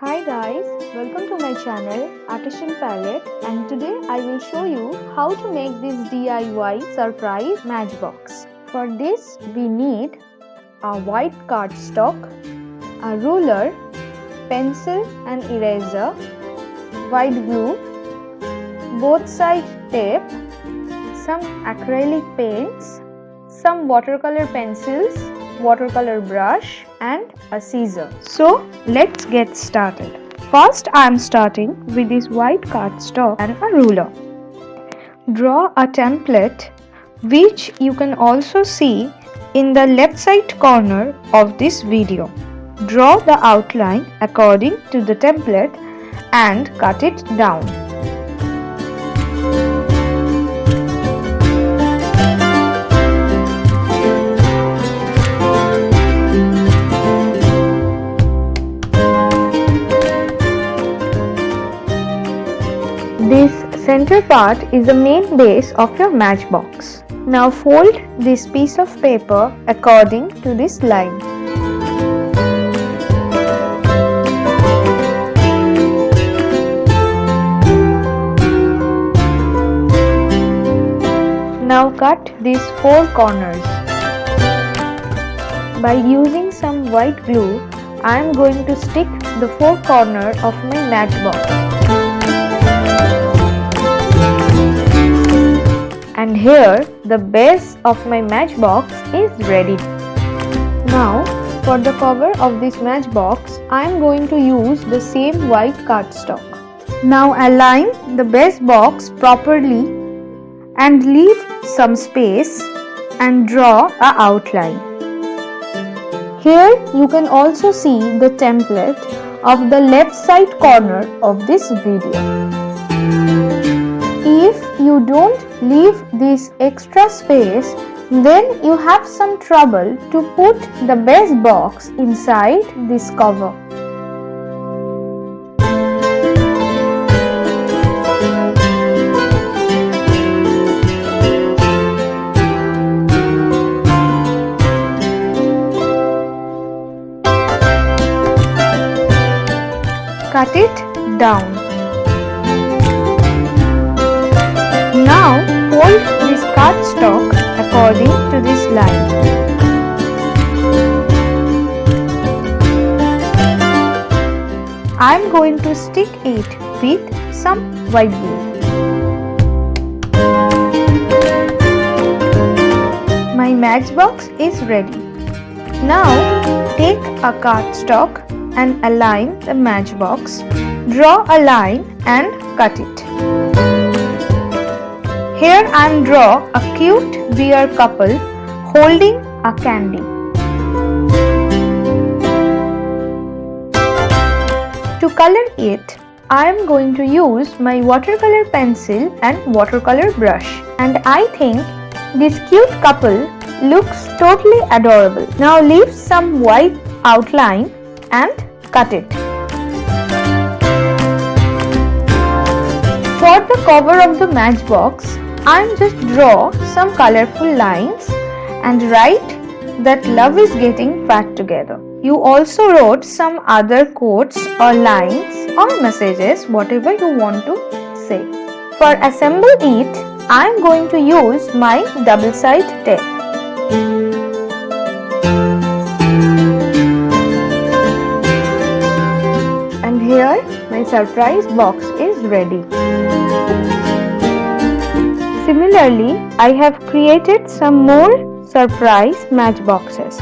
Hi guys, welcome to my channel artisanpallet, and today I will show you how to make this DIY surprise matchbox. For this we need a white cardstock, a ruler, pencil and eraser, white glue, both side tape, some acrylic paints, some watercolor pencils, watercolor brush and a scissor. So let's get started. First I am starting with this white cardstock and a ruler. Draw a template which you can also see in the left side corner of this video. Draw the outline according to the template and cut it down. This center part is the main base of your matchbox. Now fold this piece of paper according to this line. Now cut these four corners. By using some white glue, I am going to stick the four corners of my matchbox. And here the base of my matchbox is ready. Now for the cover of this matchbox, I am going to use the same white cardstock. Now align the base box properly and leave some space and draw an outline. Here you can also see the template of the left side corner of this video. If you don't leave this extra space, then you have some trouble to put the base box inside this cover. Cut it down. Now fold this cardstock according to this line. I am going to stick it with some white glue. My matchbox is ready. Now take a cardstock and align the matchbox. Draw a line and cut it. Here I am draw a cute bear couple holding a candy. To color it, I am going to use my watercolor pencil and watercolor brush, and I think this cute couple looks totally adorable. Now leave some white outline and cut it. For the cover of the matchbox, I am just draw some colorful lines and write that love is getting back together. You also wrote some other quotes or lines or messages, whatever you want to say. For assemble it, I am going to use my double side tape. And here my surprise box is ready. Similarly, I have created some more surprise matchboxes.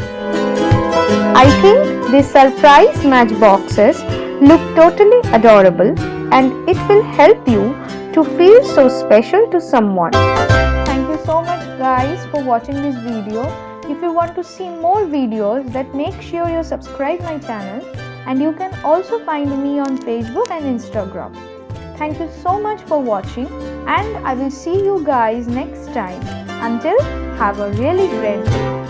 I think these surprise matchboxes look totally adorable and it will help you to feel so special to someone. Thank you so much guys for watching this video. If you want to see more videos, then make sure you subscribe my channel, and you can also find me on Facebook and Instagram. Thank you so much for watching, and I will see you guys next time. Until, have a really great day.